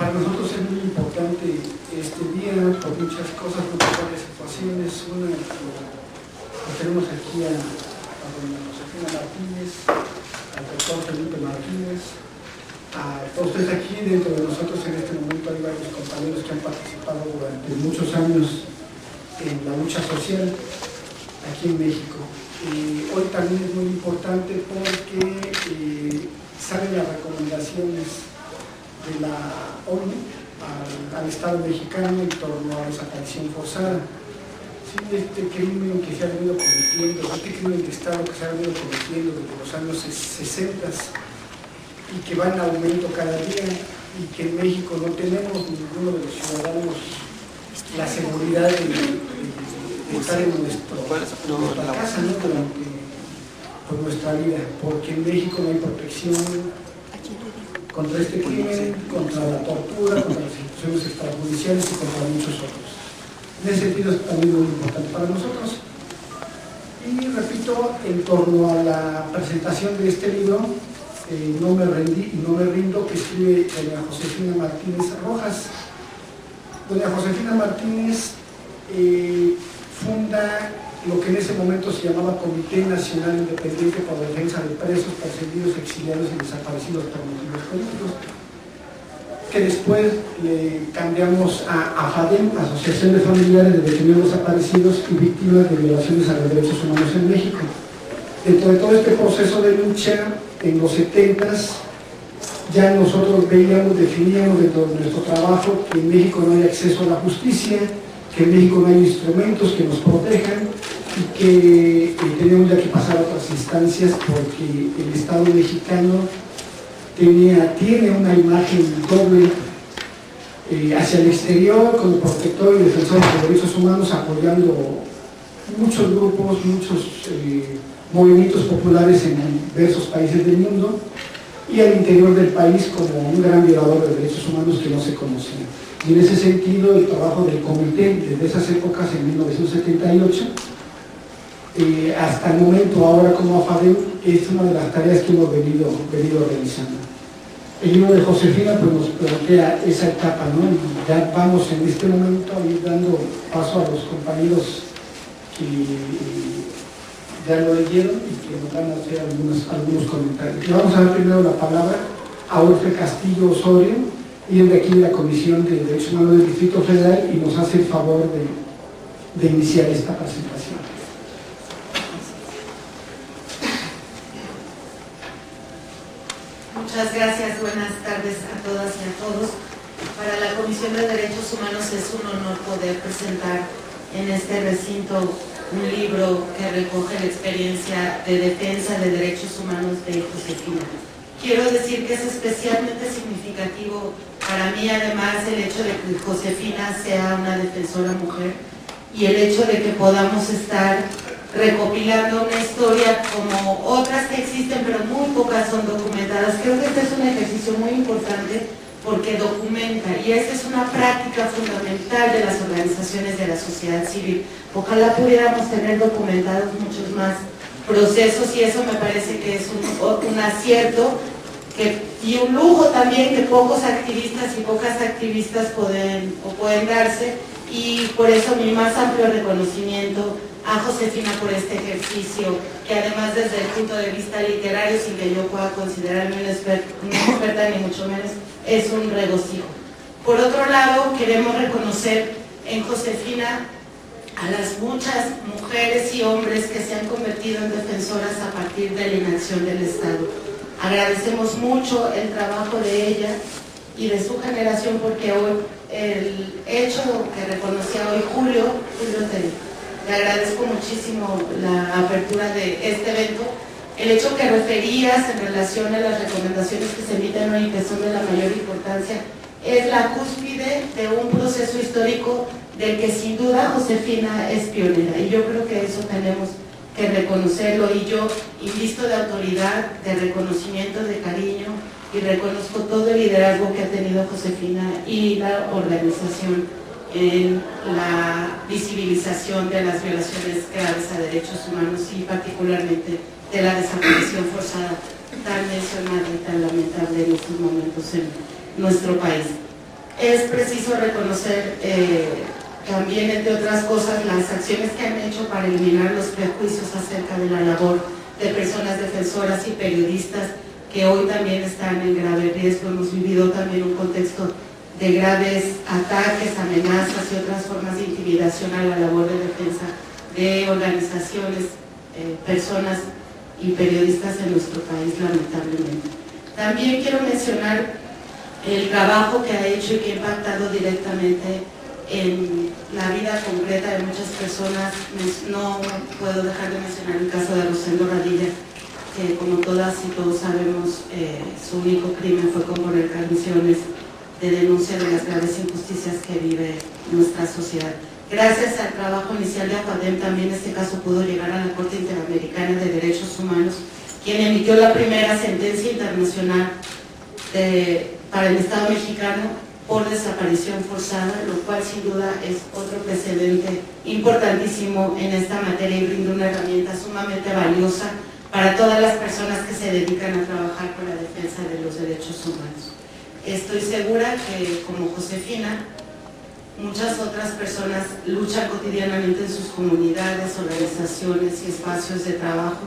Para nosotros es muy importante este día por muchas cosas, por varias situaciones. Una, lo tenemos aquí a doña Josefina Martínez, al doctor Felipe Martínez, a todos ustedes aquí. Dentro de nosotros en este momento hay varios compañeros que han participado durante muchos años en la lucha social aquí en México. Hoy también es muy importante porque salen las recomendaciones de la ONU al Estado mexicano en torno a la desaparición forzada. Sí, este crimen que se ha venido cometiendo, este crimen de Estado que se ha venido cometiendo desde los años 60 y que va en aumento cada día, y que en México no tenemos ninguno de los ciudadanos la seguridad de estar en nuestra casa, ¿no? Por nuestra vida, porque en México no hay protección contra este crimen, contra la tortura, contra las instituciones extrajudiciales y contra muchos otros. En ese sentido es también muy importante para nosotros. Y repito, en torno a la presentación de este libro, No me rendí y no me rindo, que escribe doña Josefina Martínez Rojas. Doña Josefina Martínez funda lo que en ese momento se llamaba Comité Nacional Independiente por la Defensa de Presos, Perseguidos, Exiliados y Desaparecidos por Motivos Políticos, que después le cambiamos a AFADEM, Asociación de Familiares de Detenidos Desaparecidos y Víctimas de Violaciones a los Derechos Humanos en México. Dentro de todo este proceso de lucha, en los 70s, ya nosotros definíamos dentro de nuestro trabajo que en México no hay acceso a la justicia, que en México no hay instrumentos que nos protejan y que tenemos ya que pasar a otras instancias, porque el Estado mexicano tiene una imagen doble hacia el exterior como protector y defensor de los derechos humanos, apoyando muchos grupos, muchos movimientos populares en diversos países del mundo, y al interior del país como un gran violador de derechos humanos que no se conocía. Y en ese sentido, el trabajo del comité desde esas épocas, en 1978, hasta el momento, ahora como AFADEM, es una de las tareas que hemos venido realizando. El libro de Josefina pues, nos plantea esa etapa, ¿no? Y ya vamos en este momento a ir dando paso a los compañeros que ya lo leyeron y que nos van a hacer algunos comentarios. Le vamos a dar primero la palabra a Orfe Castillo Osorio, y es de aquí de la Comisión de Derechos Humanos del Distrito Federal, y nos hace el favor de iniciar esta presentación. Muchas gracias, buenas tardes a todas y a todos. Para la Comisión de Derechos Humanos es un honor poder presentar en este recinto un libro que recoge la experiencia de defensa de derechos humanos de Josefina. Quiero decir que es especialmente significativo para mí, además, el hecho de que Josefina sea una defensora mujer y el hecho de que podamos estar recopilando una historia como otras que existen, pero muy pocas son documentadas. Creo que este es un ejercicio muy importante porque documenta, y esta es una práctica fundamental de las organizaciones de la sociedad civil. Ojalá pudiéramos tener documentados muchos más procesos, y eso me parece que es un acierto y un lujo también que pocos activistas y pocas activistas pueden darse, y por eso mi más amplio reconocimiento a Josefina por este ejercicio, que además desde el punto de vista literario, sin que yo pueda considerarme una experta ni mucho menos, es un regocijo. Por otro lado, queremos reconocer en Josefina a las muchas mujeres y hombres que se han convertido en defensoras a partir de la inacción del Estado. Agradecemos mucho el trabajo de ella y de su generación, porque hoy el hecho que reconocía hoy Julio, le agradezco muchísimo la apertura de este evento, el hecho que referías en relación a las recomendaciones que se emiten hoy y que son de la mayor importancia, es la cúspide de un proceso histórico del que sin duda Josefina es pionera, y yo creo que eso tenemos que reconocerlo, y yo invisto de autoridad, de reconocimiento, de cariño, y reconozco todo el liderazgo que ha tenido Josefina y la organización en la visibilización de las violaciones graves a derechos humanos, y particularmente de la desaparición forzada tan mencionada y tan lamentable en estos momentos en nuestro país. es preciso reconocer también, entre otras cosas, las acciones que han hecho para eliminar los prejuicios acerca de la labor de personas defensoras y periodistas que hoy también están en grave riesgo. Hemos vivido también un contexto de graves ataques, amenazas y otras formas de intimidación a la labor de defensa de organizaciones, personas y periodistas en nuestro país, lamentablemente. También quiero mencionar el trabajo que ha hecho y que ha impactado directamente en la vida concreta de muchas personas. No puedo dejar de mencionar el caso de Rosendo Radilla, que como todas y todos sabemos, su único crimen fue componer canciones de denuncia de las graves injusticias que vive nuestra sociedad. Gracias al trabajo inicial de AFADEM, también este caso pudo llegar a la Corte Interamericana de Derechos Humanos, quien emitió la primera sentencia internacional para el Estado mexicano por desaparición forzada, lo cual sin duda es otro precedente importantísimo en esta materia y brinda una herramienta sumamente valiosa para todas las personas que se dedican a trabajar por la defensa de los derechos humanos. Estoy segura que, como Josefina, muchas otras personas luchan cotidianamente en sus comunidades, organizaciones y espacios de trabajo,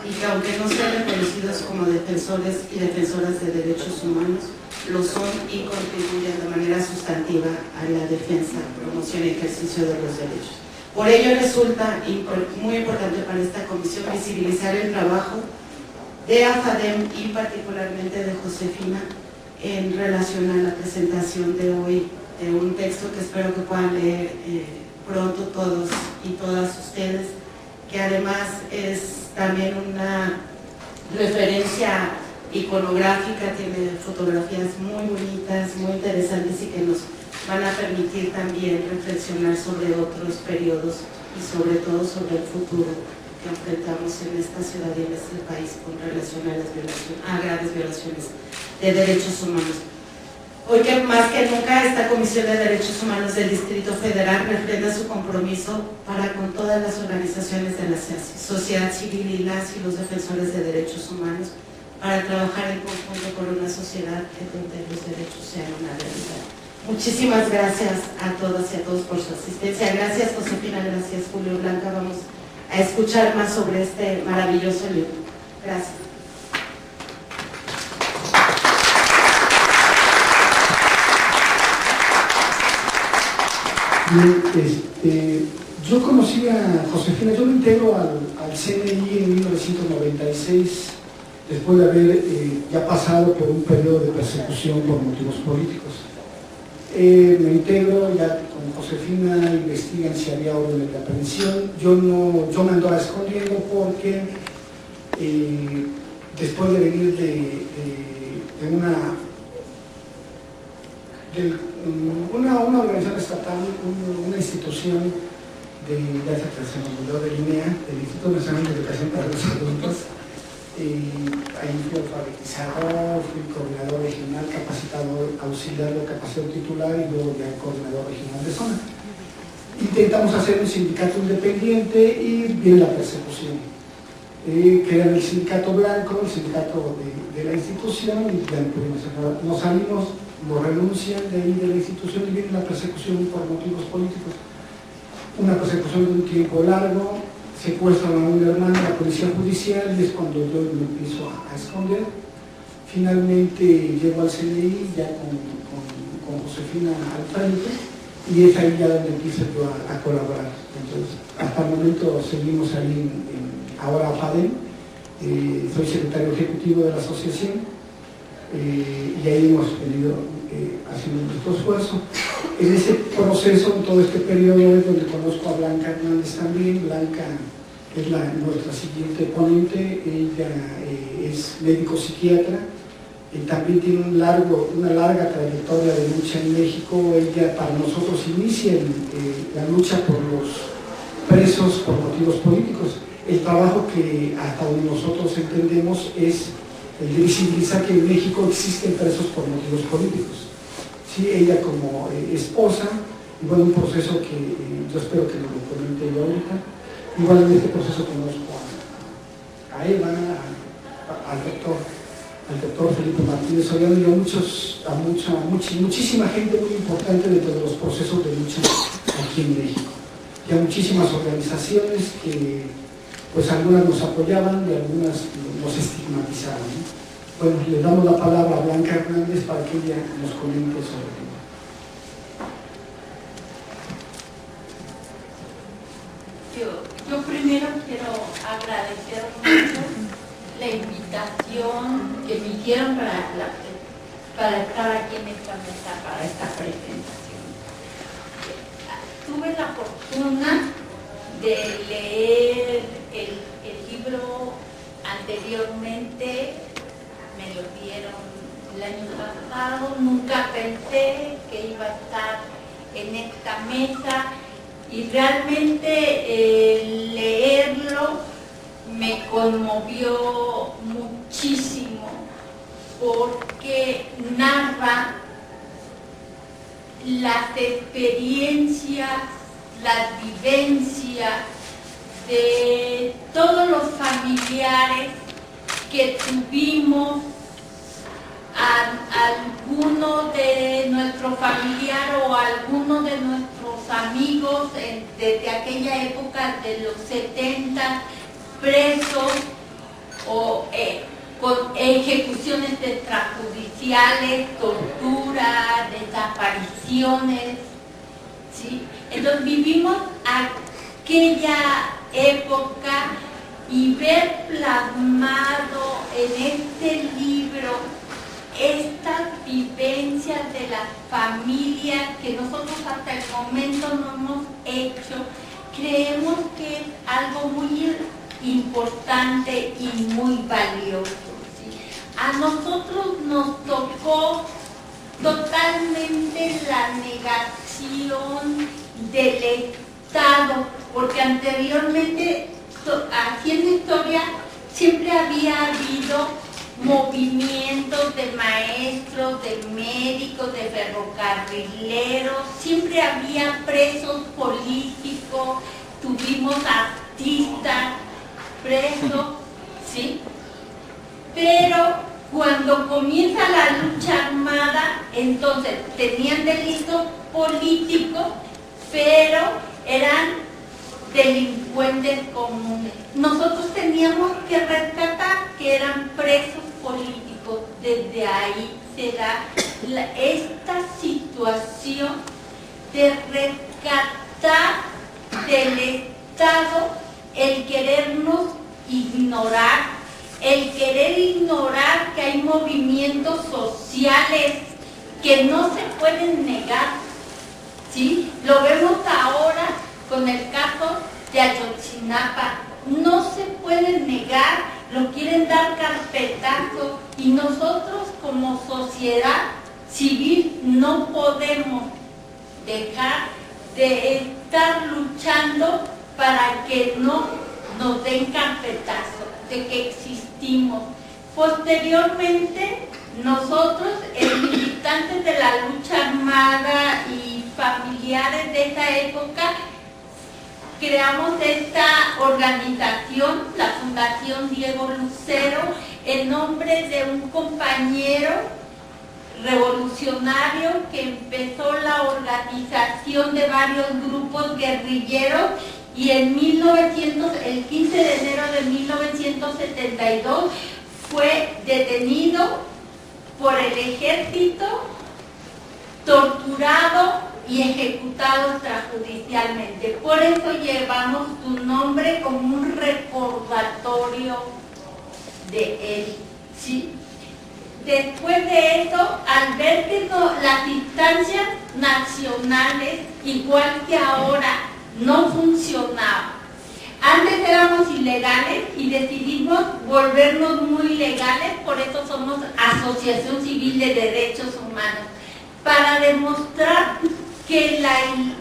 y que aunque no sean reconocidos como defensores y defensoras de derechos humanos, lo son y contribuyen de manera sustantiva a la defensa, promoción y ejercicio de los derechos. Por ello resulta muy importante para esta comisión visibilizar el trabajo de AFADEM y particularmente de Josefina en relación a la presentación de hoy de un texto que espero que puedan leer pronto todos y todas ustedes, que además es también una referencia iconográfica, tiene fotografías muy bonitas, muy interesantes y que nos van a permitir también reflexionar sobre otros periodos y sobre todo sobre el futuro que enfrentamos en esta ciudad y en este país con relación a las graves violaciones de derechos humanos. Hoy que más que nunca esta Comisión de Derechos Humanos del Distrito Federal refrenda su compromiso para con todas las organizaciones de la sociedad civil y las y los defensores de derechos humanos para trabajar en conjunto por una sociedad que donde los derechos sean una realidad. Muchísimas gracias a todas y a todos por su asistencia. Gracias Josefina, gracias Julio Blanca. Vamos a escuchar más sobre este maravilloso libro. Gracias. Bien, yo conocí a Josefina, yo me integro al CNI en 1996, después de haber ya pasado por un periodo de persecución por motivos políticos. Me integro ya con Josefina, investigan si había orden de aprehensión. Yo me andaba escondiendo porque después de venir de una organización estatal, una institución ya se me olvidó, del INEA, del Instituto Nacional de Educación para los Adultos. Ahí fui alfabetizador, fui coordinador regional, capacitador auxiliar de capacitación titular y luego ya coordinador regional de zona. Intentamos hacer un sindicato independiente y viene la persecución. Crean el sindicato blanco, el sindicato de la institución, y ya nos salimos, nos renuncian de ahí de la institución y viene la persecución por motivos políticos. Una persecución de un tiempo largo, secuestran a un hermano de la policía judicial y es cuando yo me empiezo a esconder. Finalmente llego al CNI ya con Josefina al frente y es ahí ya donde empiezo yo a colaborar. Entonces, hasta el momento seguimos ahí ahora AFADEM, soy secretario ejecutivo de la asociación y ahí hemos venido haciendo nuestro esfuerzo. En ese proceso, en todo este periodo, es donde conozco a Blanca Hernández también. Blanca es nuestra siguiente ponente, ella es médico psiquiatra, también tiene una larga trayectoria de lucha en México. Ella para nosotros inicia la lucha por los presos por motivos políticos. El trabajo que hasta donde nosotros entendemos es el de visibilizar que en México existen presos por motivos políticos. Sí, ella como esposa, igual un proceso que yo espero que lo comente yo ahorita. Igual en este proceso conozco a Eva, al doctor al doctor Felipe Martínez Soriano y a muchísima gente muy importante dentro de los procesos de lucha aquí en México. Y a muchísimas organizaciones que, pues algunas nos apoyaban y algunas nos estigmatizaban, ¿no? Bueno, le damos la palabra a Blanca Hernández para que ella nos comente sobre el tema. Yo primero quiero agradecer mucho la invitación que me hicieron para estar aquí en esta mesa, para esta presentación. Tuve la fortuna de leer el libro anteriormente, me lo dieron el año pasado, nunca pensé que iba a estar en esta mesa y realmente leerlo me conmovió muchísimo porque narra las experiencias, las vivencias de todos los familiares que tuvimos alguno de nuestro familiar o alguno de nuestros amigos desde aquella época de los 70 presos o con ejecuciones extrajudiciales, tortura, desapariciones, ¿sí? Entonces vivimos aquella época y ver plasmado en este libro estas vivencias de las familias que nosotros hasta el momento no hemos hecho, creemos que es algo muy importante y muy valioso, ¿sí? A nosotros nos tocó totalmente la negación del Estado, porque anteriormente, haciendo historia, siempre había habido movimientos de maestros, de médicos, de ferrocarrileros, siempre había presos políticos, tuvimos artistas presos, ¿sí? Pero cuando comienza la lucha armada, entonces tenían delitos políticos, pero eran delincuentes comunes. Nosotros teníamos que rescatar que eran presos políticos. Desde ahí se da esta situación de rescatar del Estado el querernos ignorar, el querer ignorar que hay movimientos sociales que no se pueden negar, ¿sí? Lo vemos ahora con el caso de Ayotzinapa, no se puede negar, lo quieren dar carpetazo y nosotros como sociedad civil no podemos dejar de estar luchando para que no nos den carpetazo, de que existimos. Posteriormente, nosotros, militantes de la lucha armada y familiares de esa época, creamos esta organización, la Fundación Diego Lucero, en nombre de un compañero revolucionario que empezó la organización de varios grupos guerrilleros y el 15 de enero de 1972 fue detenido por el ejército, torturado y ejecutado extrajudicialmente. Por eso llevamos tu nombre como un recordatorio de él, ¿sí? Después de eso, al ver que las instancias nacionales, igual que ahora, no funcionaban. Antes éramos ilegales y decidimos volvernos muy legales, por eso somos Asociación Civil de Derechos Humanos, para demostrar que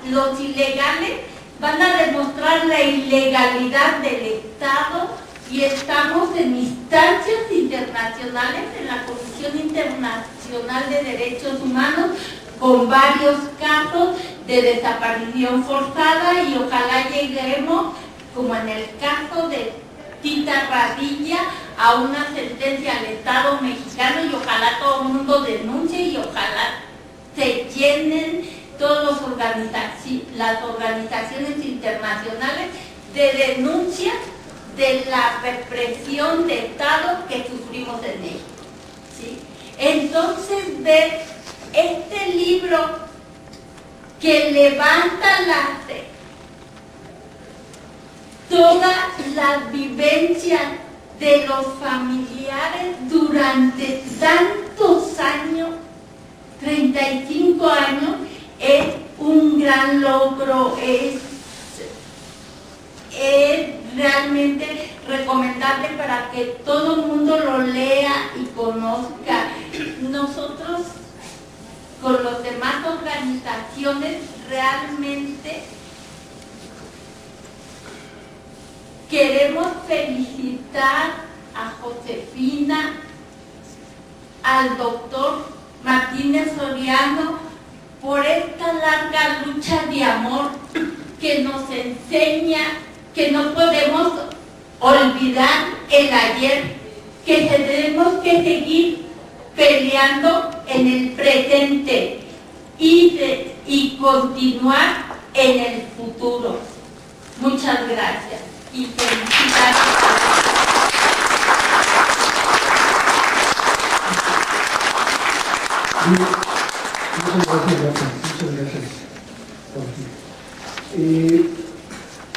los ilegales van a demostrar la ilegalidad del Estado y estamos en instancias internacionales, en la Comisión Internacional de Derechos Humanos, con varios casos de desaparición forzada y ojalá lleguemos, como en el caso de Tita Radilla, a una sentencia al Estado mexicano y ojalá todo el mundo denuncie y ojalá se llenen todas las organizaciones internacionales de denuncia de la represión de Estado que sufrimos en México, ¿sí? Entonces, ver este libro que levanta todas las vivencias de los familiares durante tantos años, 35 años, es un gran logro, es realmente recomendable para que todo el mundo lo lea y conozca. Nosotros con las demás organizaciones realmente queremos felicitar a Josefina, al doctor Martínez Soriano por esta larga lucha de amor que nos enseña que no podemos olvidar el ayer, que tenemos que seguir peleando en el presente y continuar en el futuro. Muchas gracias y felicidades. Muchas gracias.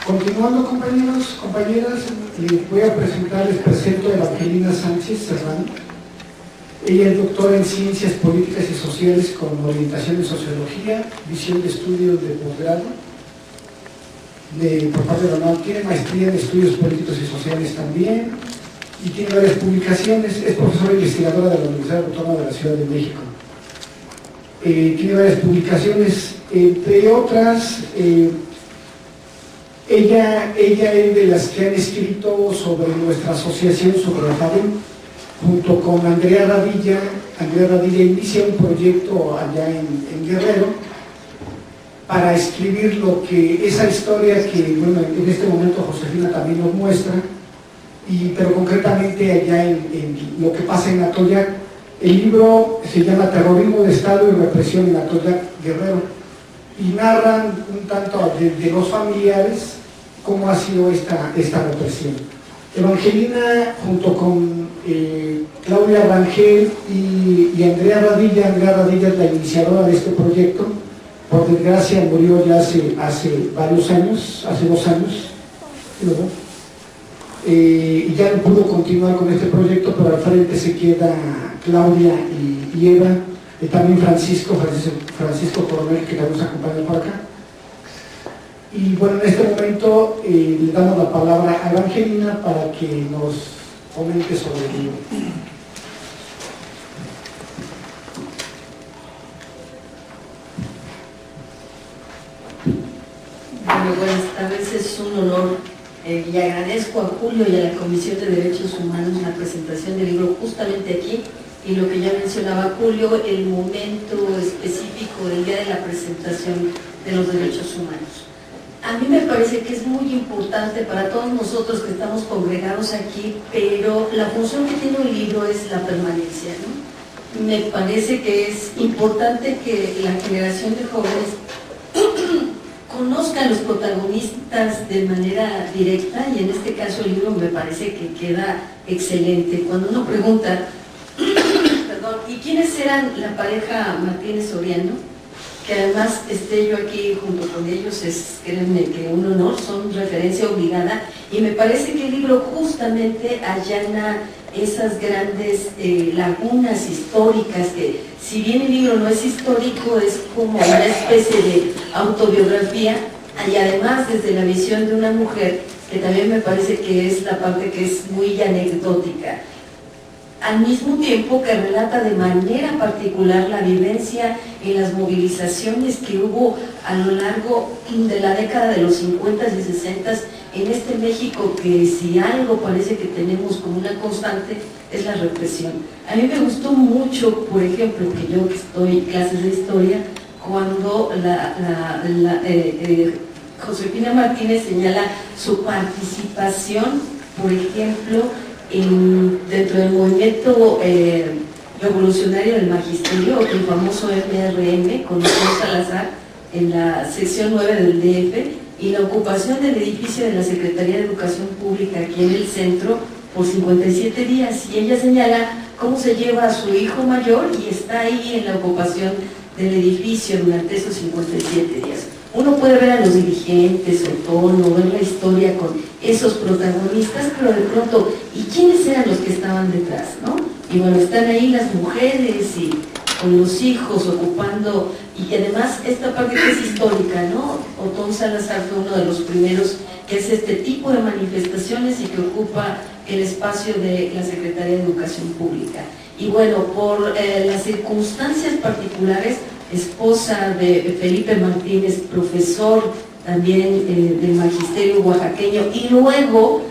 Continuando, compañeros, compañeras, les presento a Evangelina Sánchez Serrano. Ella es doctora en Ciencias Políticas y Sociales con orientación en Sociología, visión de estudios de posgrado por parte de la UNAM, tiene maestría en Estudios Políticos y Sociales también, y tiene varias publicaciones. Es profesora investigadora de la Universidad Autónoma de la Ciudad de México. Tiene varias publicaciones, entre otras, ella es de las que han escrito sobre nuestra asociación sobre la FADEM, junto con Andrea Radilla. Andrea Radilla inicia un proyecto allá en Guerrero para escribir esa historia que, bueno, en este momento Josefina también nos muestra, pero concretamente allá en lo que pasa en Atoyac. El libro se llama Terrorismo de Estado y Represión en Atoyac, Guerrero, y narran un tanto de los familiares cómo ha sido esta represión. Evangelina, junto con Claudia Rangel y Andrea Radilla. Andrea Radilla es la iniciadora de este proyecto. Por desgracia murió ya hace varios años, hace 2 años, ¿no? Y ya no pudo continuar con este proyecto, pero al frente se queda Claudia y Eva, y también Francisco Coronel, que también nos acompaña por acá. Y bueno, en este momento le damos la palabra a Evangelina para que nos comente sobre el libro. Bueno, buenas tardes, es un honor y agradezco a Julio y a la Comisión de Derechos Humanos la presentación del libro justamente aquí, y lo que ya mencionaba Julio, el momento específico del día de la presentación de los derechos humanos. A mí me parece que es muy importante para todos nosotros que estamos congregados aquí, pero la función que tiene un libro es la permanencia, ¿no? Me parece que es importante que la generación de jóvenes conozcan los protagonistas de manera directa, y en este caso el libro me parece que queda excelente. Cuando uno pregunta, perdón, ¿y quiénes eran la pareja Martínez Soriano? Que además esté yo aquí junto con ellos es, créanme, que un honor, son referencia obligada, y me parece que el libro justamente allana esas grandes lagunas históricas que, si bien el libro no es histórico, es como una especie de autobiografía, y además desde la visión de una mujer, que también me parece que es la parte que es muy anecdótica, al mismo tiempo que relata de manera particular la vivencia y las movilizaciones que hubo a lo largo de la década de los 50 y 60 en este México, que si algo parece que tenemos como una constante es la represión. A mí me gustó mucho, por ejemplo, que yo que estoy en clases de historia, cuando Josefina Martínez señala su participación, por ejemplo, dentro del movimiento revolucionario del magisterio, el famoso MRM, con Leopoldo Salazar, en la sección 9 del DF, y la ocupación del edificio de la Secretaría de Educación Pública aquí en el centro por 57 días. Y ella señala cómo se lleva a su hijo mayor y está ahí en la ocupación del edificio durante esos 57 días. Uno puede ver a los dirigentes, el tono, ver la historia con esos protagonistas, pero de pronto, ¿y quiénes eran los que estaban detrás, no? Y bueno, están ahí las mujeres y con los hijos ocupando, y además esta parte que es histórica, ¿no? Otón Salazar fue uno de los primeros que hace este tipo de manifestaciones y que ocupa el espacio de la Secretaría de Educación Pública. Y bueno, por las circunstancias particulares, esposa de Felipe Martínez, profesor también del magisterio oaxaqueño, y luego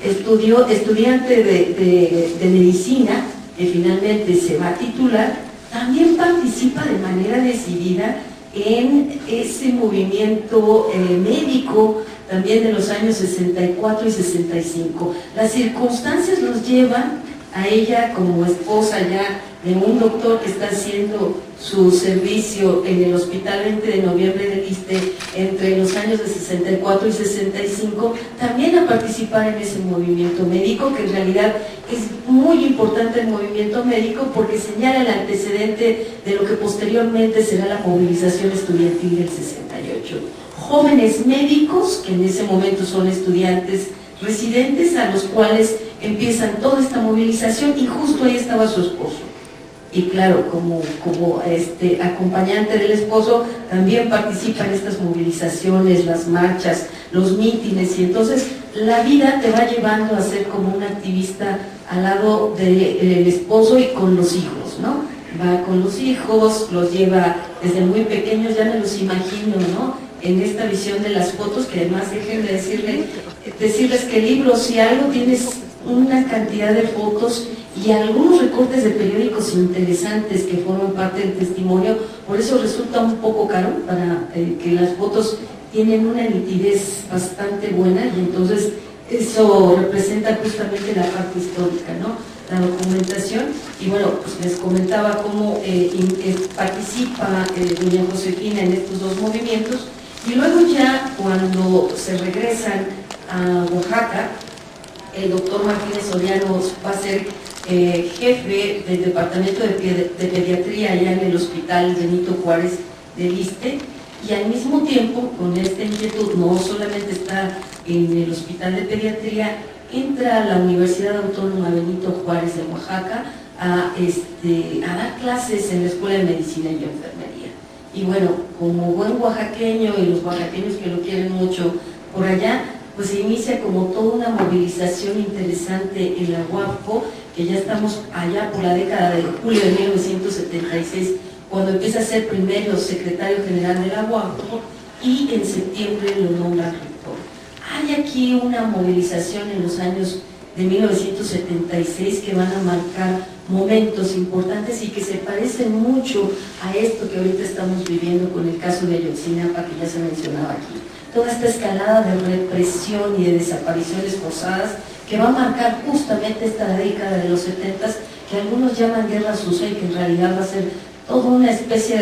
estudiante de medicina, que finalmente se va a titular, también participa de manera decidida en ese movimiento médico también de los años 64 y 65. Las circunstancias los llevan a ella como esposa ya de un doctor que está haciendo su servicio en el Hospital 20 de Noviembre del ISSSTE entre los años de 64 y 65, también a participar en ese movimiento médico, que en realidad es muy importante el movimiento médico porque señala el antecedente de lo que posteriormente será la movilización estudiantil del 68. Jóvenes médicos, que en ese momento son estudiantes residentes, a los cuales empiezan toda esta movilización, y justo ahí estaba su esposo. Y claro, como acompañante del esposo, también participa en estas movilizaciones, las marchas, los mítines, y entonces la vida te va llevando a ser como una activista al lado del esposo y con los hijos, ¿no? Va con los hijos, los lleva desde muy pequeños, ya me los imagino, ¿no? En esta visión de las fotos, que además déjenme decirles que el libro, si algo, tienes una cantidad de fotos y algunos recortes de periódicos interesantes que forman parte del testimonio, por eso resulta un poco caro, para que las fotos tienen una nitidez bastante buena, y entonces eso representa justamente la parte histórica, ¿no? La documentación. Y bueno, pues les comentaba cómo participa doña Josefina en estos dos movimientos, y luego ya cuando se regresan a Oaxaca, el doctor Martínez Soriano va a ser jefe del departamento de pediatría allá en el Hospital Benito Juárez del ISSSTE, y al mismo tiempo, con esta inquietud, no solamente está en el Hospital de Pediatría, entra a la Universidad Autónoma Benito Juárez de Oaxaca a dar clases en la Escuela de Medicina y Enfermería. Y bueno, como buen oaxaqueño, y los oaxaqueños que lo quieren mucho por allá, pues se inicia como toda una movilización interesante en la UAPCO, que ya estamos allá por la década de julio de 1976, cuando empieza a ser primero secretario general de la UAPCO, y en septiembre lo nombra rector. Hay aquí una movilización en los años de 1976 que van a marcar momentos importantes y que se parecen mucho a esto que ahorita estamos viviendo con el caso de Ayotzinapa, que ya se mencionaba aquí. Toda esta escalada de represión y de desapariciones forzadas que va a marcar justamente esta década de los 70s, que algunos llaman guerra sucia, y que en realidad va a ser toda una especie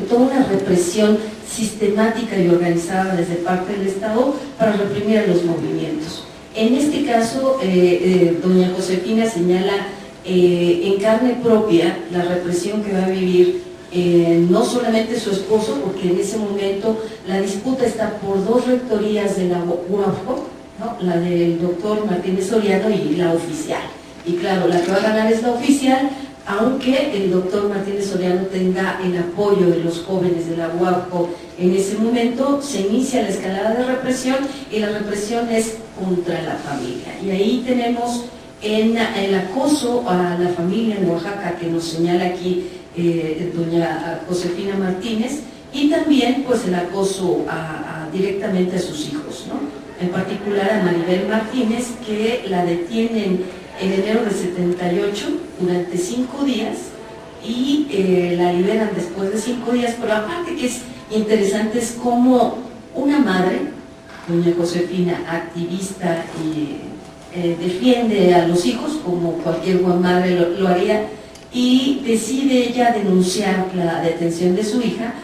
toda una represión sistemática y organizada desde parte del Estado para reprimir a los movimientos. En este caso, doña Josefina señala en carne propia la represión que va a vivir no solamente su esposo, porque en ese momento la disputa está por dos rectorías de la UAPCO, ¿no? La del doctor Martínez Soriano y la oficial. Y claro, la que va a ganar es la oficial, aunque el doctor Martínez Soriano tenga el apoyo de los jóvenes de la UAPCO. En ese momento se inicia la escalada de represión, y la represión es contra la familia. Y ahí tenemos el acoso a la familia en Oaxaca, que nos señala aquí doña Josefina Martínez, y también pues el acoso directamente a sus hijos, ¿no? En particular a Maribel Martínez, que la detienen en enero de 78 durante 5 días, y la liberan después de 5 días. Pero aparte que es interesante es como una madre, doña Josefina, activista defiende a los hijos como cualquier buena madre lo haría, y decide ella denunciar la detención de su hija.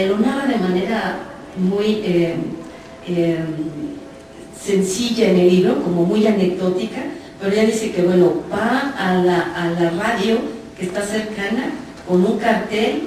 Lo narra de manera muy sencilla en el libro, como muy anecdótica, pero ella dice que bueno, va a la radio que está cercana con un cartel,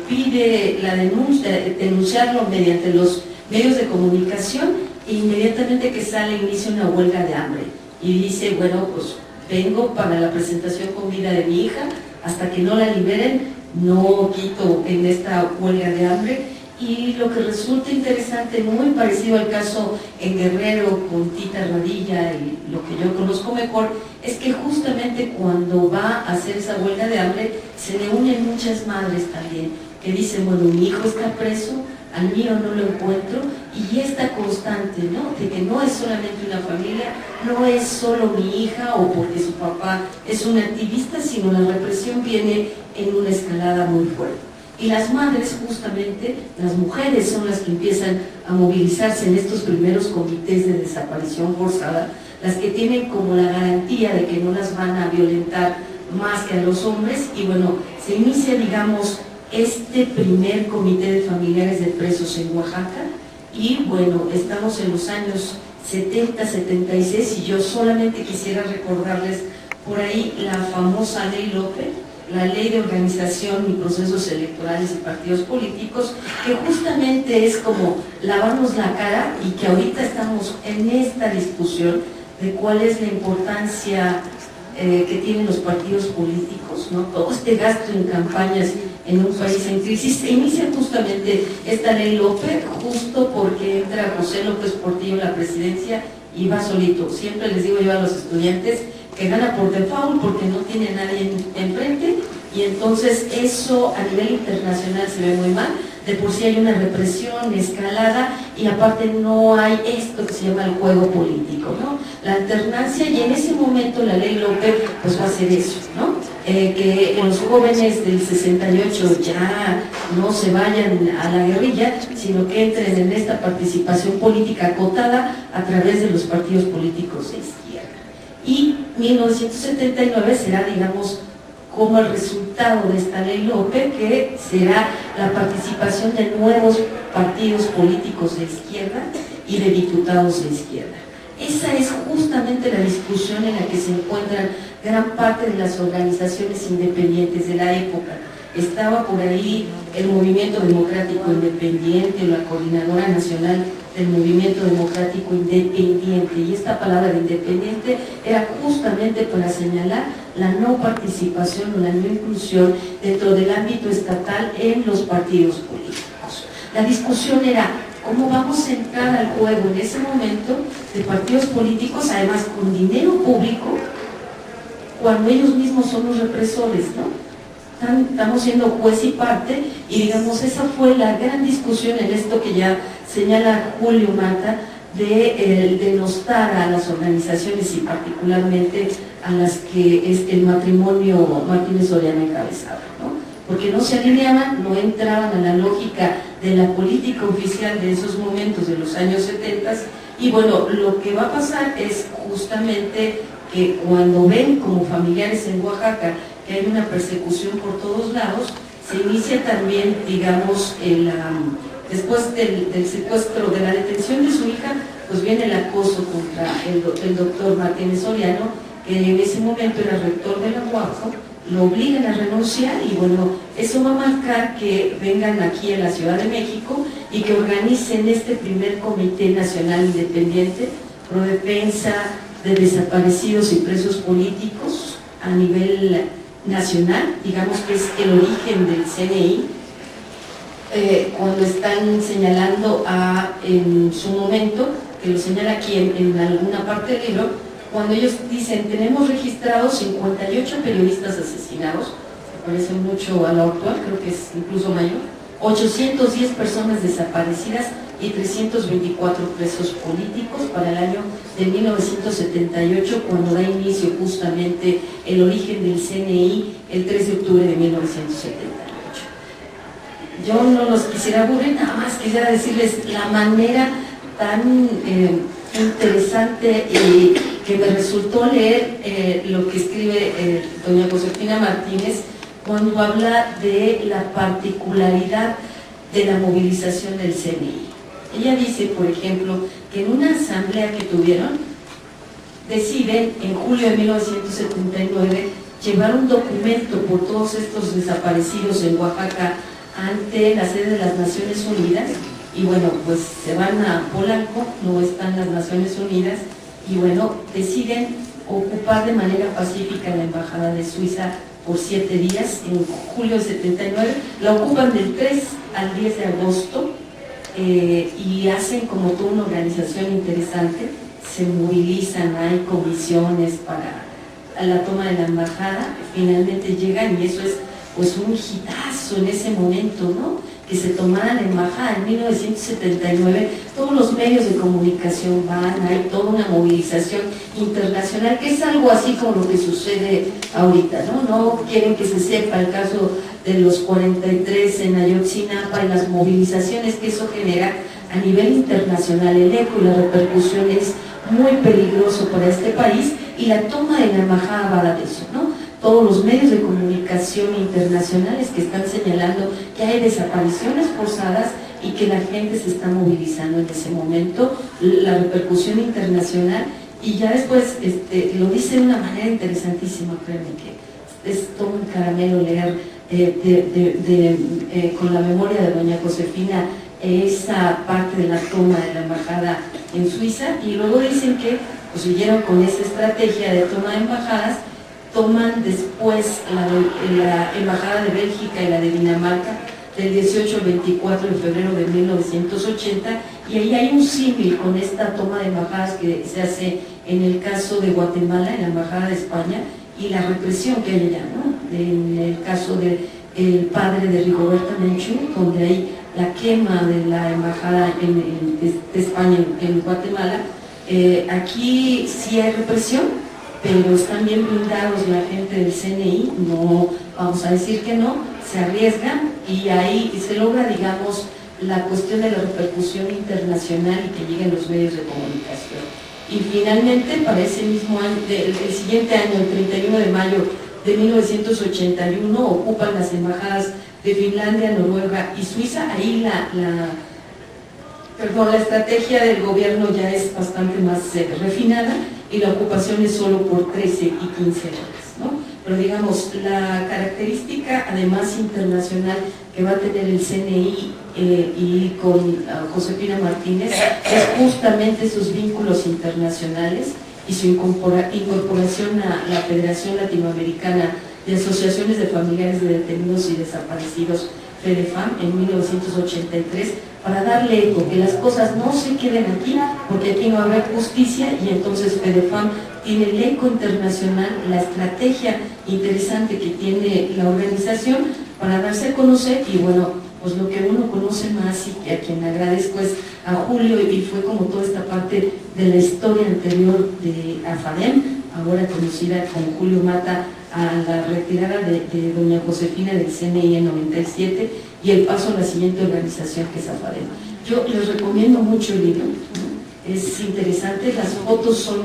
pide la denunciarlo mediante los medios de comunicación, e inmediatamente que sale inicia una huelga de hambre y dice, bueno, pues vengo para la presentación con vida de mi hija, hasta que no la liberen no quito en esta huelga de hambre. Y lo que resulta interesante, muy parecido al caso en Guerrero con Tita Radilla y lo que yo conozco mejor, es que justamente cuando va a hacer esa huelga de hambre se le unen muchas madres también, que dicen, bueno, mi hijo está preso, al mío no lo encuentro, y esta constante, ¿no?, de que no es solamente una familia, no es solo mi hija o porque su papá es un activista, sino la represión viene en una escalada muy fuerte. Y las madres, justamente, las mujeres son las que empiezan a movilizarse en estos primeros comités de desaparición forzada, las que tienen como la garantía de que no las van a violentar más que a los hombres, y bueno, se inicia, digamos, este primer comité de familiares de presos en Oaxaca, y bueno, estamos en los años 70, 76, y yo solamente quisiera recordarles por ahí la famosa Ley López, la Ley de Organización y Procesos Electorales y Partidos Políticos, que justamente es como lavarnos la cara, y que ahorita estamos en esta discusión de cuál es la importancia que tienen los partidos políticos, ¿no? Todo este gasto en campañas en un país en crisis. Se inicia justamente esta Ley López, justo porque entra José López Portillo en la presidencia y va solito. Siempre les digo yo a los estudiantes que gana por default porque no tiene nadie enfrente, y entonces eso a nivel internacional se ve muy mal. De por sí hay una represión escalada, y aparte no hay esto que se llama el juego político, ¿no? La alternancia, y en ese momento la Ley López pues va a hacer eso, ¿no? Que los jóvenes del 68 ya no se vayan a la guerrilla, sino que entren en esta participación política acotada a través de los partidos políticos de izquierda. Y 1979 será, digamos, como el resultado de esta Ley López, que será la participación de nuevos partidos políticos de izquierda y de diputados de izquierda. Esa es justamente la discusión en la que se encuentran gran parte de las organizaciones independientes de la época. Estaba por ahí el Movimiento Democrático Independiente, la Coordinadora Nacional del Movimiento Democrático Independiente, y esta palabra de independiente era justamente para señalar la no participación o la no inclusión dentro del ámbito estatal en los partidos políticos. La discusión era cómo vamos a entrar al juego en ese momento de partidos políticos, además con dinero público, cuando ellos mismos son los represores, ¿no? Estamos siendo juez y parte, y digamos, esa fue la gran discusión en esto que ya señala Julio Mata, de denostar a las organizaciones y particularmente a las que el matrimonio Martínez Soriano encabezaba, ¿no? Porque no se alineaban, no entraban a la lógica de la política oficial de esos momentos de los años 70, y bueno, lo que va a pasar es justamente que cuando ven como familiares en Oaxaca que hay una persecución por todos lados, se inicia también, digamos, después del secuestro, de la detención de su hija, pues viene el acoso contra el doctor Martínez Soriano, que en ese momento era rector de la UAPO, lo obligan a renunciar, y bueno, eso va a marcar que vengan aquí a la Ciudad de México y que organicen este primer Comité Nacional Independiente pro defensa de desaparecidos y presos políticos a nivel nacional, digamos que es el origen del CNI. Cuando están señalando en su momento, que lo señala aquí en alguna parte del libro, cuando ellos dicen, tenemos registrados 58 periodistas asesinados, que parece mucho a lo actual, creo que es incluso mayor, 810 personas desaparecidas y 324 presos políticos para el año de 1978, cuando da inicio justamente el origen del CNI el 3 de octubre de 1978. Yo no los quisiera aburrir, nada más quisiera decirles la manera tan interesante que me resultó leer lo que escribe doña Josefina Martínez cuando habla de la particularidad de la movilización del CNI. Ella dice, por ejemplo, que en una asamblea que tuvieron, deciden en julio de 1979 llevar un documento por todos estos desaparecidos en Oaxaca ante la sede de las Naciones Unidas, y bueno, pues se van a Polanco, no están las Naciones Unidas, y bueno, deciden ocupar de manera pacífica la Embajada de Suiza por 7 días, en julio de 79, la ocupan del 3 al 10 de agosto, y hacen como toda una organización interesante, se movilizan, hay comisiones para la toma de la embajada, finalmente llegan, y eso es pues un hitazo en ese momento, ¿no? Que se tomara la embajada en 1979, todos los medios de comunicación van, hay toda una movilización internacional, que es algo así como lo que sucede ahorita, ¿no? No quieren que se sepa el caso de los 43 en Ayotzinapa y las movilizaciones que eso genera a nivel internacional, el eco y la repercusión es muy peligroso para este país, y la toma de la embajada va de eso, ¿no? Todos los medios de comunicación internacionales que están señalando que hay desapariciones forzadas y que la gente se está movilizando en ese momento, la repercusión internacional, y ya después lo dice de una manera interesantísima, créanme que es todo un caramelo leer con la memoria de doña Josefina esa parte de la toma de la embajada en Suiza, y luego dicen que pues siguieron con esa estrategia de toma de embajadas, toman después la embajada de Bélgica y la de Dinamarca del 18 al 24 de febrero de 1980, y ahí hay un símil con esta toma de embajadas que se hace en el caso de Guatemala, en la embajada de España, y la represión que hay allá, ¿no? En el caso del padre de Rigoberta Menchú, donde hay la quema de la embajada de España en Guatemala. Aquí sí hay represión, pero están bien blindados la gente del CNI, no vamos a decir que no, se arriesgan, y ahí se logra, digamos, la cuestión de la repercusión internacional y que lleguen los medios de comunicación. Y finalmente, para ese mismo año, el siguiente año, el 31 de mayo de 1981, ocupan las embajadas de Finlandia, Noruega y Suiza. Ahí la estrategia del gobierno ya es bastante más refinada, y la ocupación es solo por 13 y 15 horas, ¿no? Pero digamos, la característica además internacional que va a tener el CNI y con Josefina Martínez es justamente esos vínculos internacionales y su incorporación a la Federación Latinoamericana de Asociaciones de Familiares de Detenidos y Desaparecidos, FEDEFAM, en 1983, para darle eco, que las cosas no se queden aquí, porque aquí no habrá justicia, y entonces FEDEFAM tiene el eco internacional, la estrategia interesante que tiene la organización para darse a conocer, y bueno, pues lo que uno conoce más y a quien agradezco es a Julio, y fue como toda esta parte de la historia anterior de AFADEM, ahora conocida como Julio Mata, a la retirada de doña Josefina del CNI en 97 y el paso a la siguiente organización que es AFADEM. Yo les recomiendo mucho el libro, ¿no? Es interesante, las fotos son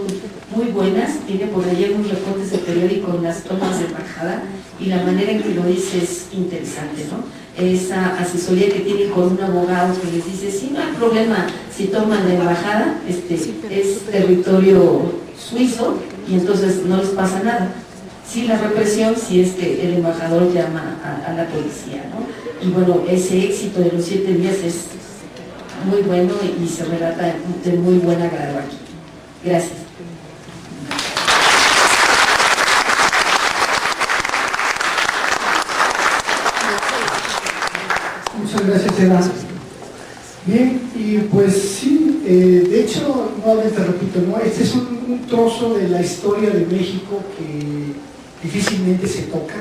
muy buenas, tiene por ahí algunos recortes de periódico en las tomas de embajada, y la manera en que lo dice es interesante, ¿no? Esa asesoría que tiene con un abogado que les dice, sí, no hay problema si toman la embajada, es territorio suizo y entonces no les pasa nada. Sí, la represión, sí es que el embajador llama a la policía, ¿no? Y bueno, ese éxito de los 7 días es muy bueno y se relata de muy buen agrado aquí. Gracias. Muchas gracias, Eva. Bien, y pues sí, de hecho, nuevamente repito, ¿no? Este es un trozo de la historia de México que difícilmente se toca,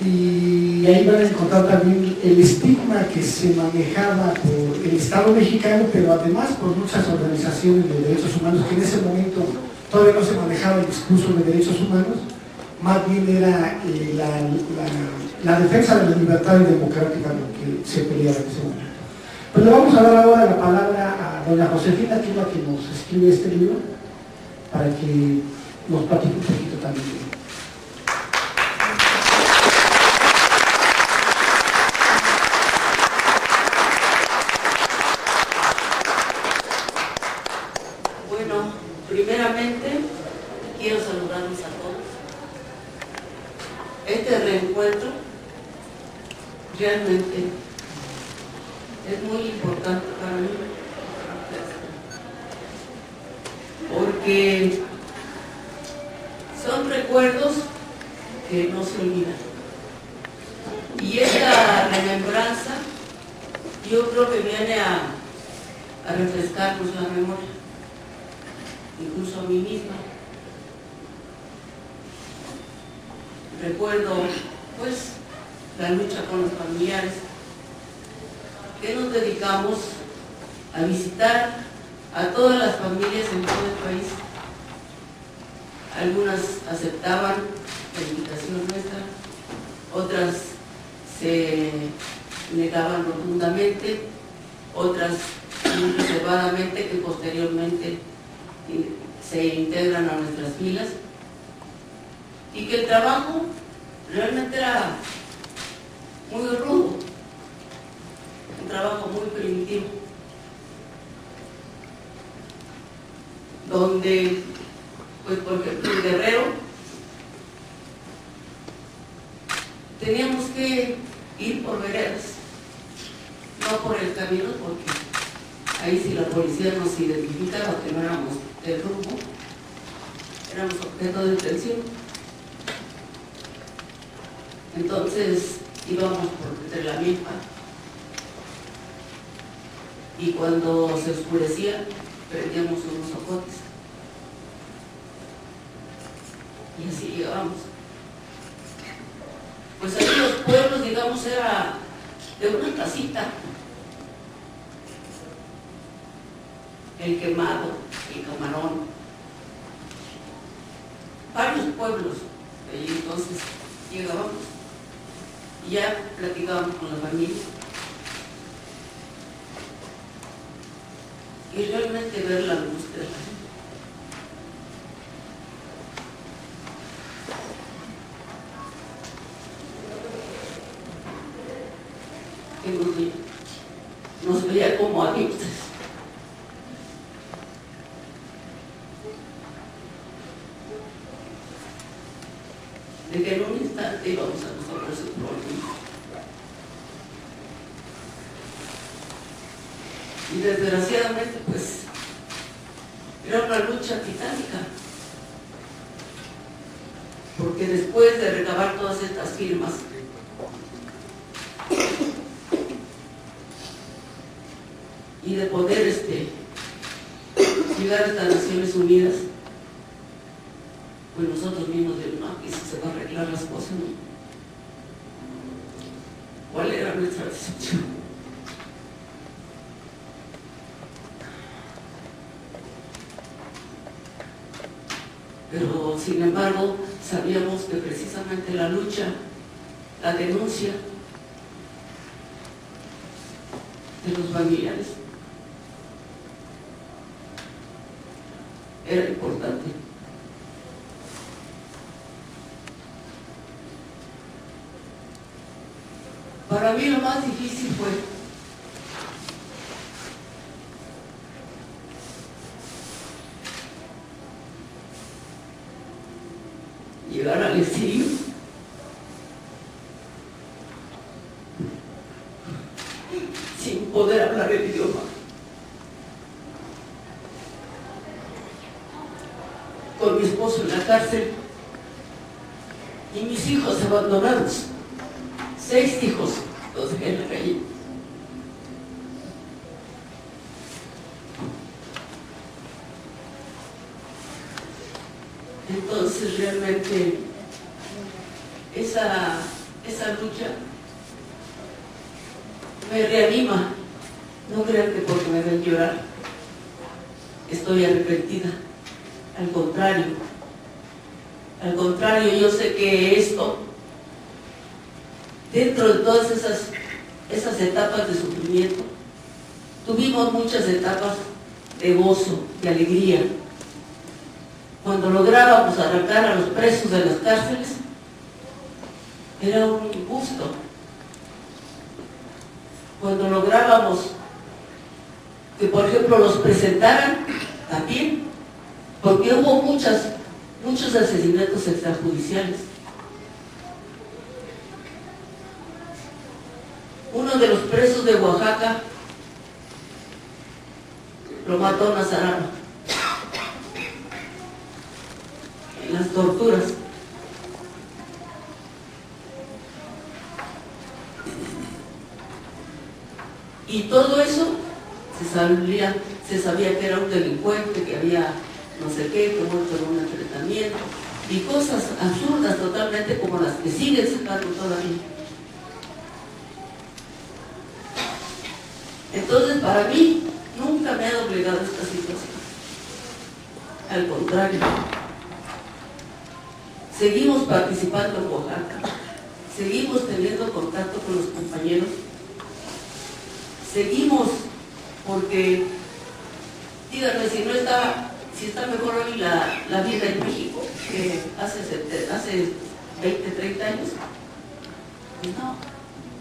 y ahí van a encontrar también el estigma que se manejaba por el Estado mexicano, pero además por muchas organizaciones de derechos humanos, que en ese momento todavía no se manejaba el discurso de derechos humanos, más bien era la defensa de la libertad democrática lo que se peleaba en ese momento. Pues le vamos a dar ahora la palabra a doña Josefina, que es la que nos escribe este libro, para que nos platique un poquito también. Bueno, primeramente quiero saludarlos a todos. Este reencuentro realmente es muy importante para mí, porque son recuerdos que no se olvidan. Y esta remembranza yo creo que viene a refrescarnos la memoria, incluso a mí misma. Recuerdo pues la lucha con los familiares, que nos dedicamos a visitar a todas las familias en todo el país. Algunas aceptaban la invitación nuestra, otras se negaban rotundamente, otras muy reservadamente, que posteriormente se integran a nuestras filas, y que el trabajo realmente era muy rudo, un trabajo muy primitivo, donde, pues por ejemplo, en Guerrero teníamos que ir por veredas, no por el camino, porque ahí si la policía nos identificaba que no éramos del grupo, éramos objeto de detención. Entonces íbamos por entre la milpa, y cuando se oscurecía prendíamos unos ocotes y así llegábamos. Pues aquí los pueblos, digamos, era de una casita, el Quemado, el Camarón, varios pueblos. Y entonces llegábamos y ya platicábamos con la familia, y realmente ver la luz de la gente. Que nos veía como a dioses. De que en un instante íbamos a resolver su problema. Y desgraciadamente, pues, era una lucha titánica, porque después de recabar todas estas firmas, y de poder llegar hasta Naciones Unidas, pues nosotros mismos dijimos, no, aquí se van a arreglar las cosas, ¿no? ¿Cuál era nuestra decepción? Pero sin embargo sabíamos que precisamente la lucha, la denuncia de los familiares era importante. Para mí lo más difícil fue llegar al exilio sin poder hablar el idioma, con mi esposo en la cárcel y mis hijos abandonados, 6 hijos los dejé en la calle. Entonces realmente esa lucha me reanima. No crean que porque me ven llorar estoy arrepentida. Al contrario, yo sé que esto, dentro de todas esas etapas de sufrimiento, tuvimos muchas etapas de gozo, de alegría, cuando lográbamos arrancar a los presos de las cárceles, era un gusto. Cuando lográbamos que, por ejemplo, los presentaran, también, porque hubo muchos asesinatos extrajudiciales. Uno de los presos de Oaxaca lo mató Nazarano en las torturas. Y todo eso se sabía que era un delincuente, que había no sé qué, que muerto en un enfrentamiento, y cosas absurdas totalmente como las que siguen sacando todavía. Entonces, para mí, nunca me ha doblegado esta situación. Al contrario, seguimos participando en Oaxaca, seguimos teniendo contacto con los compañeros, seguimos, porque, díganme, si está mejor hoy la vida en México que hace 20, 30 años. Pues no,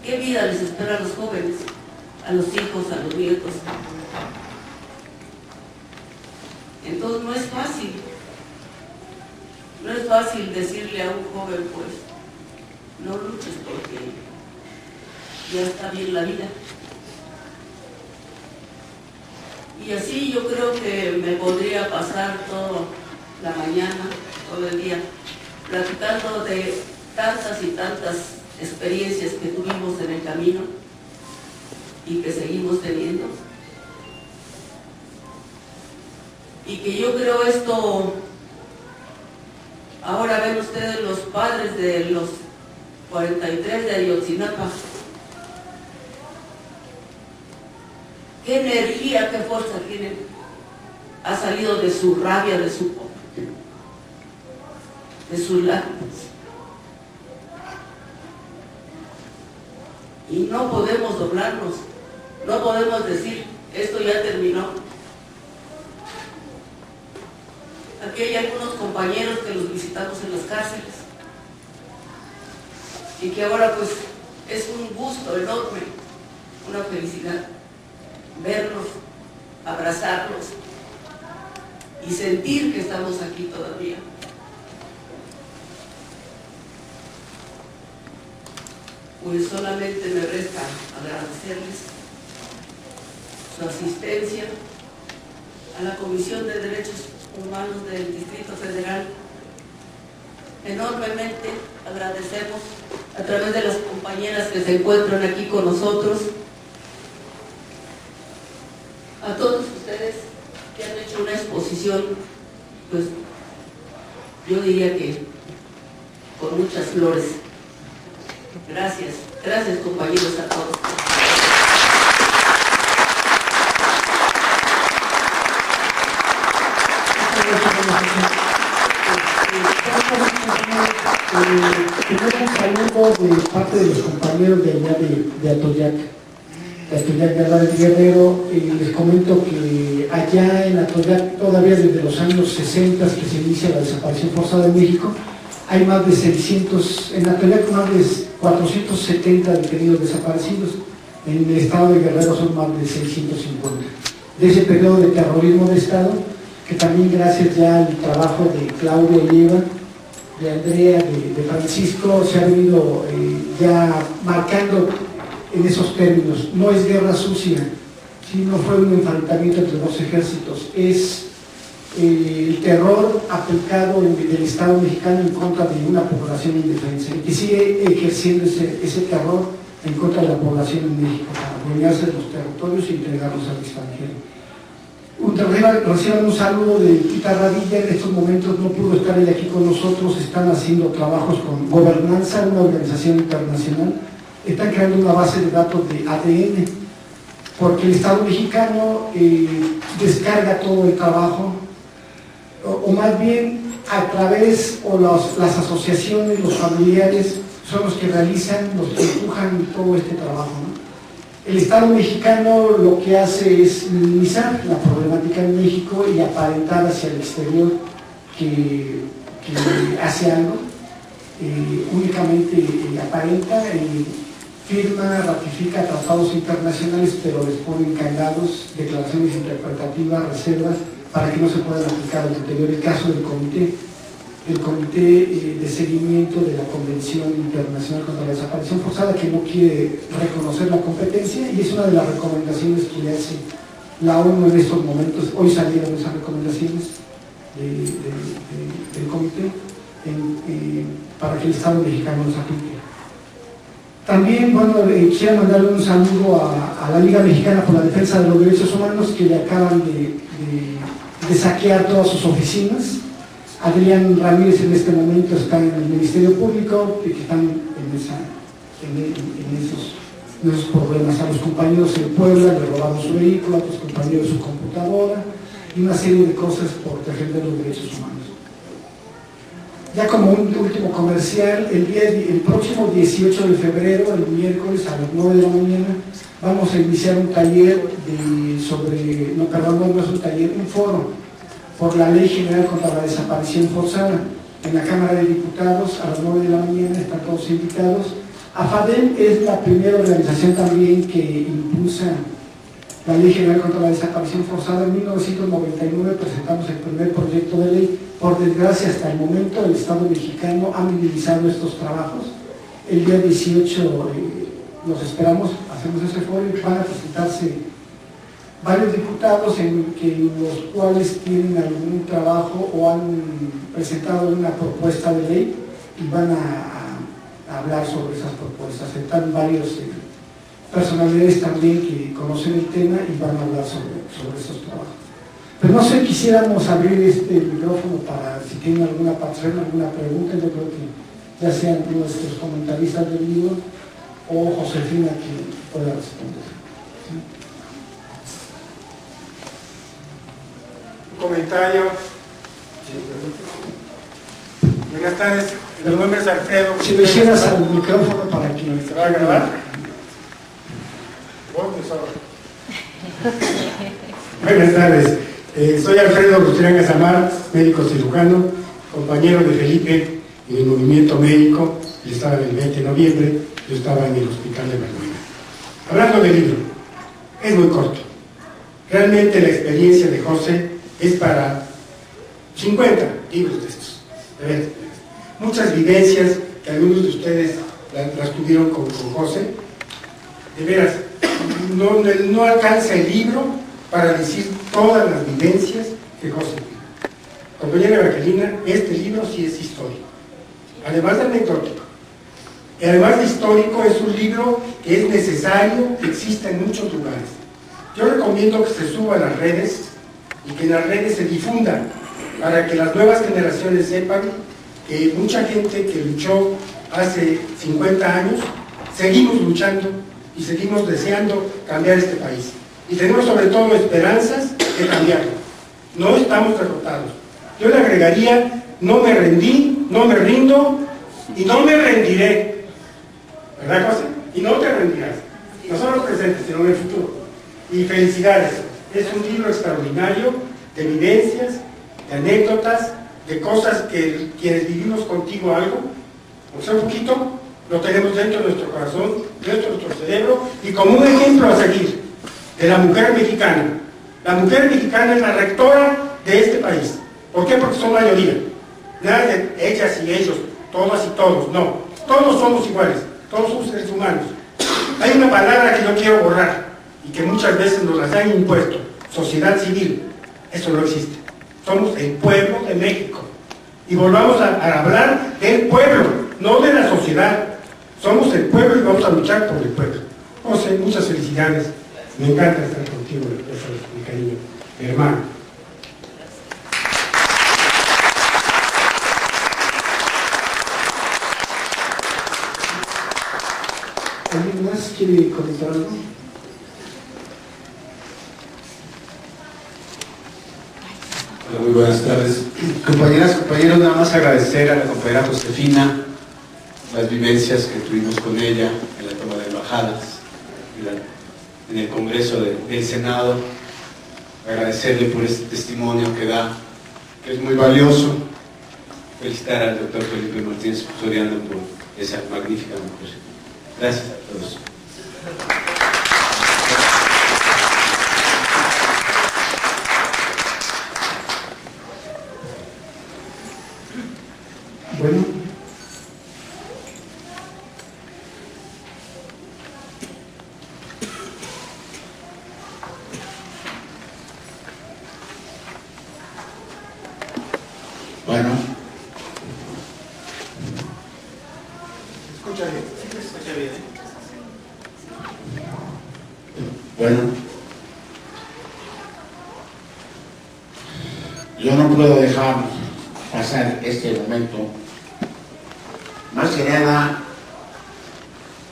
¿qué vida les espera a los jóvenes, a los hijos, a los nietos? Entonces no es fácil decirle a un joven, pues, no luches porque ya está bien la vida. Y así yo creo que me podría pasar toda la mañana, todo el día, platicando de tantas y tantas experiencias que tuvimos en el camino y que seguimos teniendo. Y que yo creo esto, ahora ven ustedes los padres de los 43 de Ayotzinapa, qué energía, qué fuerza tienen, ha salido de su rabia, de sus lágrimas. Y no podemos doblarnos, no podemos decir, esto ya terminó. Aquí hay algunos compañeros que los visitamos en las cárceles y que ahora pues es un gusto enorme, una felicidad verlos, abrazarlos y sentir que estamos aquí todavía. Pues solamente me resta agradecerles su asistencia a la Comisión de Derechos Humanos del Distrito Federal. Enormemente agradecemos a través de las compañeras que se encuentran aquí con nosotros, a todos ustedes que han hecho una exposición, pues yo diría que con muchas flores. Gracias, gracias compañeros a todos. Tenemos un saludo de parte de los compañeros de allá de Atoyac, Guerrero. Les comento que allá en Atoyac, todavía desde los años 60 que se inicia la desaparición forzada en México, hay más de 600, en Atoyac más de 470 detenidos desaparecidos, en el estado de Guerrero son más de 650. De ese periodo de terrorismo de Estado, que también gracias ya al trabajo de Claudia y Eva, de Andrea, de Francisco, se ha venido ya marcando en esos términos. No es guerra sucia, sino fue un enfrentamiento entre dos ejércitos, es el terror aplicado del Estado mexicano en contra de una población indefensa, y que sigue ejerciendo ese terror en contra de la población en México, para adueñarse de los territorios y entregarlos al extranjero. Reciban un saludo de Tita Radilla. En estos momentos no pudo estar ella aquí con nosotros, están haciendo trabajos con Gobernanza, una organización internacional, están creando una base de datos de ADN, porque el Estado mexicano descarga todo el trabajo, o más bien a través, las asociaciones, los familiares son los que realizan, los que empujan todo este trabajo, ¿no? El Estado mexicano lo que hace es minimizar la problemática en México y aparentar hacia el exterior que hace algo, únicamente aparenta, firma, ratifica tratados internacionales, pero les ponen candados, declaraciones interpretativas, reservas, para que no se puedan aplicar al interior. El caso del comité de seguimiento de la Convención Internacional contra la Desaparición Forzada, que no quiere reconocer la competencia, y es una de las recomendaciones que le hace la ONU en estos momentos. Hoy salieron esas recomendaciones del comité para que el Estado mexicano los aplique. También, bueno, quiero mandarle un saludo a la Liga Mexicana por la Defensa de los Derechos Humanos, que le acaban de saquear todas sus oficinas. Adrián Ramírez en este momento está en el Ministerio Público, que están en esos problemas. A los compañeros de Puebla le robaron su vehículo, a otros compañeros su computadora, y una serie de cosas por defender los derechos humanos. Ya como un último comercial, el próximo 18 de febrero, el miércoles a las 9 de la mañana, vamos a iniciar un taller un foro por la Ley General contra la Desaparición Forzada en la Cámara de Diputados a las 9 de la mañana, están todos invitados. AFADEM es la primera organización también que impulsa la Ley General contra la Desaparición Forzada. En 1999 presentamos el primer proyecto de ley. Por desgracia, hasta el momento el Estado mexicano ha minimizado estos trabajos. El día 18 los esperamos, hacemos ese foro y van a presentarse varios diputados en los cuales tienen algún trabajo o han presentado una propuesta de ley y van a hablar sobre esas propuestas. Están varios personalidades también que conocen el tema y van a hablar sobre esos trabajos. Pero no sé, quisiéramos abrir este micrófono para si tienen alguna pregunta. Yo creo que ya sean nuestros comentaristas del libro o Josefina que pueda responder. ¿Sí? Comentario. Buenas tardes, mi nombre es Alfredo. Si lo hicieras al micrófono para que ¿se va a grabar? Buenas tardes, soy Alfredo Gutiérrez Samar, médico cirujano, compañero de Felipe en el movimiento médico. Él estaba en el 20 de noviembre, yo estaba en el hospital de Valbuena. Hablando del libro, es muy corto. Realmente la experiencia de José es para 50 libros de estos. Muchas vivencias que algunos de ustedes las tuvieron con José. De veras, no alcanza el libro para decir todas las vivencias que José tiene. Compañera Evangelina, este libro sí es histórico. Además de anecdótico. Y además de histórico, es un libro que es necesario que exista en muchos lugares. Yo recomiendo que se suba a las redes y que en las redes se difunda para que las nuevas generaciones sepan que mucha gente que luchó hace 50 años, seguimos luchando y seguimos deseando cambiar este país. Y tenemos sobre todo esperanzas de cambiarlo. No estamos derrotados. Yo le agregaría, no me rendí, no me rindo y no me rendiré. ¿Verdad, José? Y no te rendirás. No solo en el presente, sino en el futuro. Y felicidades. Es un libro extraordinario de vivencias, de anécdotas, de cosas que quienes vivimos contigo algo, o sea, un poquito, lo tenemos dentro de nuestro corazón, dentro de nuestro cerebro, y como un ejemplo a seguir de la mujer mexicana. La mujer mexicana es la rectora de este país. ¿Por qué? Porque son mayoría. Nada de ellas y ellos, todas y todos, no. Todos somos iguales, todos somos seres humanos. Hay una palabra que yo quiero borrar y que muchas veces nos las han impuesto: sociedad civil. Eso no existe. Somos el pueblo de México. Y volvamos a hablar del pueblo, no de la sociedad. Somos el pueblo y vamos a luchar por el pueblo. José, muchas felicidades. Me encanta estar contigo, mi cariño, mi hermano. ¿Alguien más quiere comentar algo? Hola, muy buenas tardes. Compañeras, compañeros, nada más agradecer a la compañera Josefina las vivencias que tuvimos con ella en la toma de embajadas, en el Congreso del Senado. Agradecerle por este testimonio que da, es muy valioso. Felicitar al doctor Felipe Martínez Soriano por esa magnífica mujer. Gracias a todos. Bueno. Bueno. Escucha bien, sí, escucha bien. Bueno. Yo no puedo dejar pasar este momento. Más que nada,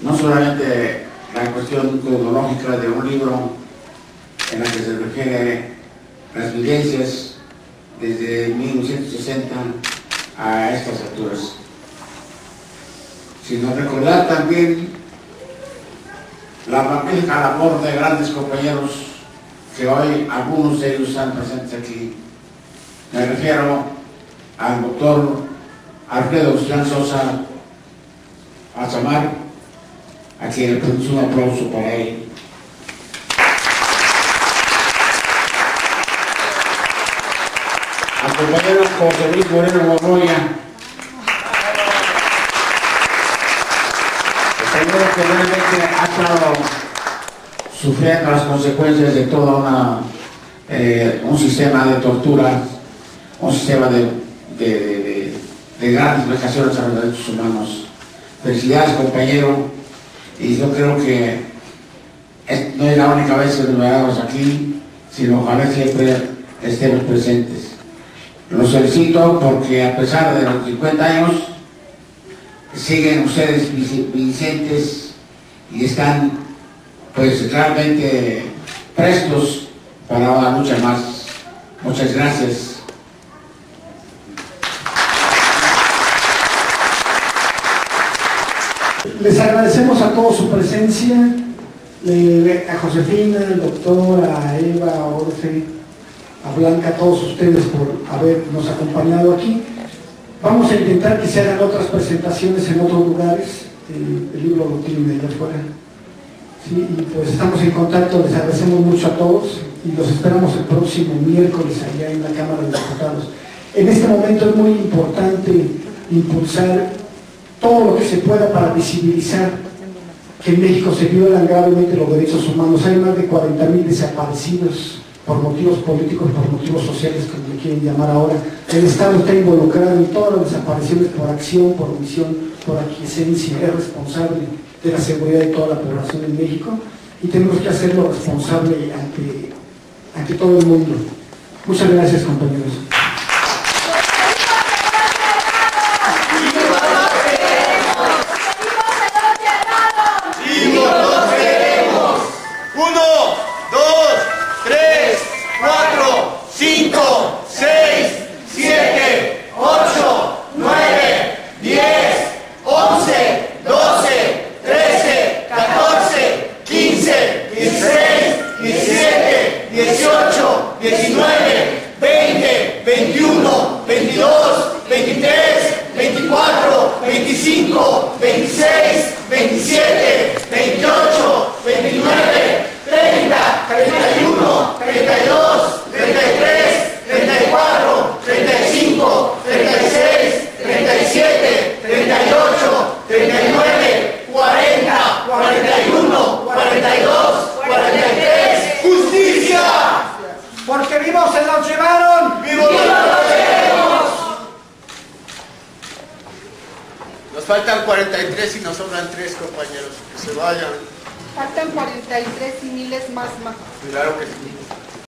no solamente la cuestión cronológica de un libro en la que se refiere las vivencias desde 1960 a estas alturas, sino recordar también la magnífica labor de grandes compañeros que hoy algunos de ellos están presentes aquí. Me refiero al doctor Alfredo Guzmán Sosa Azamar, a quien le pedimos un aplauso para él. Al compañero José Luis Moreno Borroya, el compañero que realmente ha estado sufriendo las consecuencias de todo un sistema de tortura, un sistema de grandes vejaciones a los derechos humanos. Felicidades, compañero, y yo creo que no es la única vez que nos veamos aquí, sino ojalá siempre estemos presentes. Los felicito porque a pesar de los 50 años siguen ustedes vigentes y están pues realmente prestos para una lucha más. Muchas gracias. Les agradecemos a todos su presencia, a Josefina, al doctor, a Eva, a Orfe, a Blanca, a todos ustedes por habernos acompañado aquí. Vamos a intentar que se hagan otras presentaciones en otros lugares. El libro lo tienen allá afuera. Sí, y pues estamos en contacto, les agradecemos mucho a todos y los esperamos el próximo miércoles allá en la Cámara de Diputados. En este momento es muy importante impulsar todo lo que se pueda para visibilizar que en México se violan gravemente los derechos humanos. Hay más de 40,000 desaparecidos por motivos políticos, por motivos sociales, como le quieren llamar ahora. El Estado está involucrado en todas las desapariciones por acción, por omisión, por aquiescencia. Es responsable de la seguridad de toda la población en México y tenemos que hacerlo responsable ante todo el mundo. Muchas gracias, compañeros. Porque vivos se los llevaron. ¡Vivos se los llevamos! Nos faltan 43 y nos sobran 3, compañeros. Que se vayan. Faltan 43 y miles más. Claro que sí.